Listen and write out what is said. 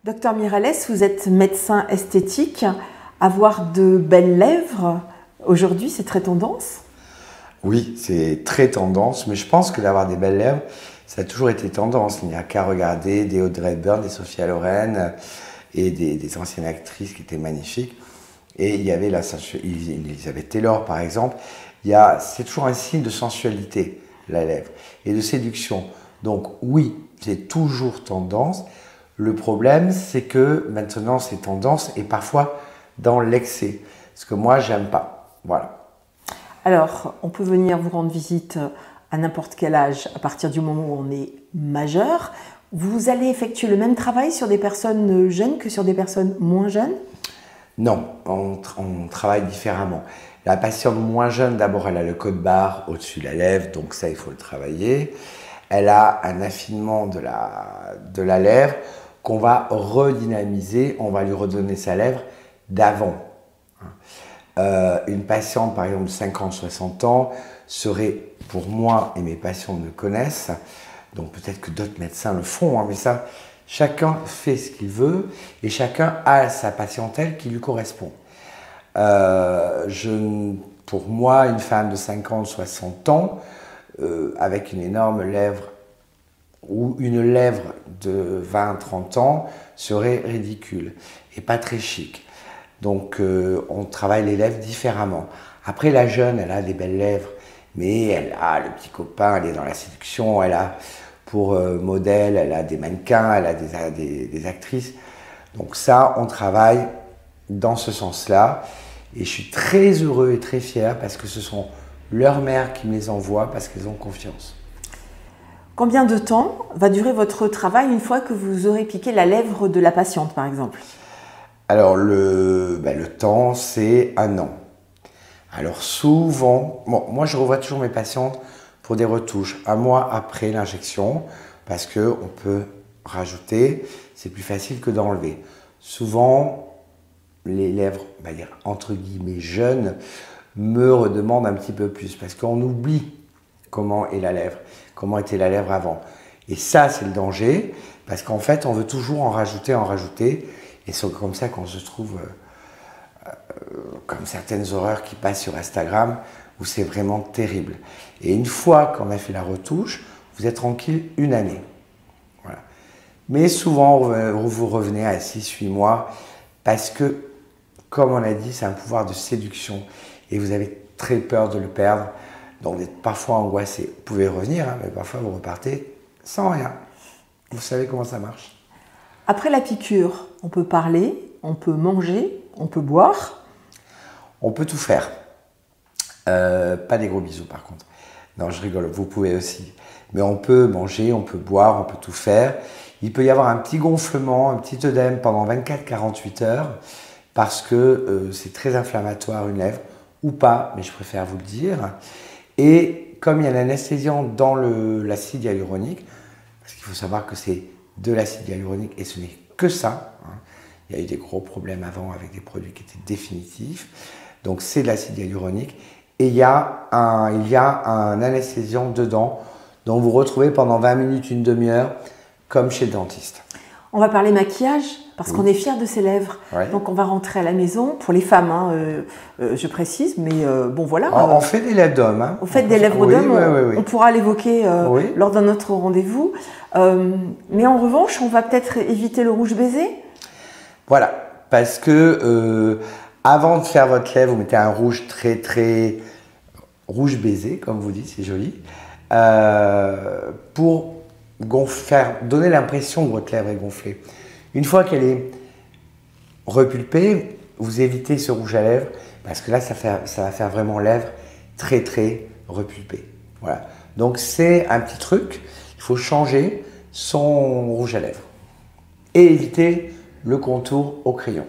Docteur Miralles, vous êtes médecin esthétique. Avoir de belles lèvres, aujourd'hui, c'est très tendance? Oui, c'est très tendance, mais je pense que d'avoir des belles lèvres, ça a toujours été tendance. Il n'y a qu'à regarder des Audrey Hepburn, des Sophia Loren et des anciennes actrices qui étaient magnifiques. Et il y avait Elizabeth Taylor, par exemple. C'est toujours un signe de sensualité, la lèvre, et de séduction. Donc oui, c'est toujours tendance. Le problème, c'est que maintenant, c'est tendance et parfois dans l'excès. Ce que moi, j'aime pas. Voilà. Alors, on peut venir vous rendre visite à n'importe quel âge, à partir du moment où on est majeur. Vous allez effectuer le même travail sur des personnes jeunes que sur des personnes moins jeunes? Non, on travaille différemment. La patiente moins jeune, d'abord, elle a le code barre au-dessus de la lèvre, donc ça, il faut le travailler. Elle a un affinement de la lèvre qu'on va redynamiser, on va lui redonner sa lèvre d'avant. Une patiente, par exemple, de 50-60 ans, serait, pour moi, et mes patients me connaissent, donc peut-être que d'autres médecins le font, mais ça, chacun fait ce qu'il veut et chacun a sa patientèle qui lui correspond. Pour moi, une femme de 50-60 ans, avec une énorme lèvre ou une lèvre de 20-30 ans serait ridicule et pas très chic. Donc on travaille les lèvres différemment. Après, la jeune, elle a des belles lèvres, mais elle a le petit copain, elle est dans la séduction, elle a pour modèle, elle a des mannequins, elle a des actrices. Donc ça, on travaille dans ce sens-là. Et je suis très heureux et très fier parce que ce sont leurs mères qui me les envoient parce qu'elles ont confiance. Combien de temps va durer votre travail une fois que vous aurez piqué la lèvre de la patiente, par exemple? Alors, le temps, c'est 1 an. Alors, souvent, moi, je revois toujours mes patientes pour des retouches 1 mois après l'injection parce qu'on peut rajouter, c'est plus facile que d'enlever. Souvent, les lèvres, on va dire, entre guillemets, jeunes, me redemandent un petit peu plus parce qu'on oublie comment est la lèvre, comment était la lèvre avant. Et ça, c'est le danger, parce qu'en fait, on veut toujours en rajouter, et c'est comme ça qu'on se trouve comme certaines horreurs qui passent sur Instagram, où c'est vraiment terrible. Et une fois qu'on a fait la retouche, vous êtes tranquille 1 année. Voilà. Mais souvent, vous revenez à 6-8 mois, parce que, comme on a dit, c'est un pouvoir de séduction, et vous avez très peur de le perdre. Donc, vous êtes parfois angoissé. Vous pouvez revenir, mais parfois vous repartez sans rien. Vous savez comment ça marche. Après la piqûre, on peut parler, on peut manger, on peut boire. On peut tout faire. Pas des gros bisous par contre. Non, je rigole, vous pouvez aussi. Mais on peut manger, on peut boire, on peut tout faire. Il peut y avoir un petit gonflement, un petit œdème pendant 24-48 heures parce que c'est très inflammatoire une lèvre, ou pas, mais je préfère vous le dire. Et comme il y a l'anesthésiant dans l'acide hyaluronique, parce qu'il faut savoir que c'est de l'acide hyaluronique et ce n'est que ça. Il y a eu des gros problèmes avant avec des produits qui étaient définitifs. Donc c'est de l'acide hyaluronique. Et il y a un anesthésiant dedans, dont vous retrouvez pendant 20 minutes, 1/2 heure, comme chez le dentiste. On va parler maquillage, parce qu'on est fiers de ses lèvres. Ouais. Donc on va rentrer à la maison, pour les femmes, je précise, mais bon voilà. On fait des lèvres d'hommes. On fait des lèvres d'hommes, oui. on pourra l'évoquer lors d'un autre rendez-vous. Mais en revanche, on va peut-être éviter le rouge baiser. Pour parce que avant de faire votre lèvre, vous mettez un rouge très rouge baiser, comme vous dites, c'est joli, pour donner l'impression que votre lèvre est gonflée. Une fois qu'elle est repulpée, vous évitez ce rouge à lèvres parce que là, ça va faire vraiment lèvres très repulpées. Voilà. Donc c'est un petit truc, il faut changer son rouge à lèvres et éviter le contour au crayon.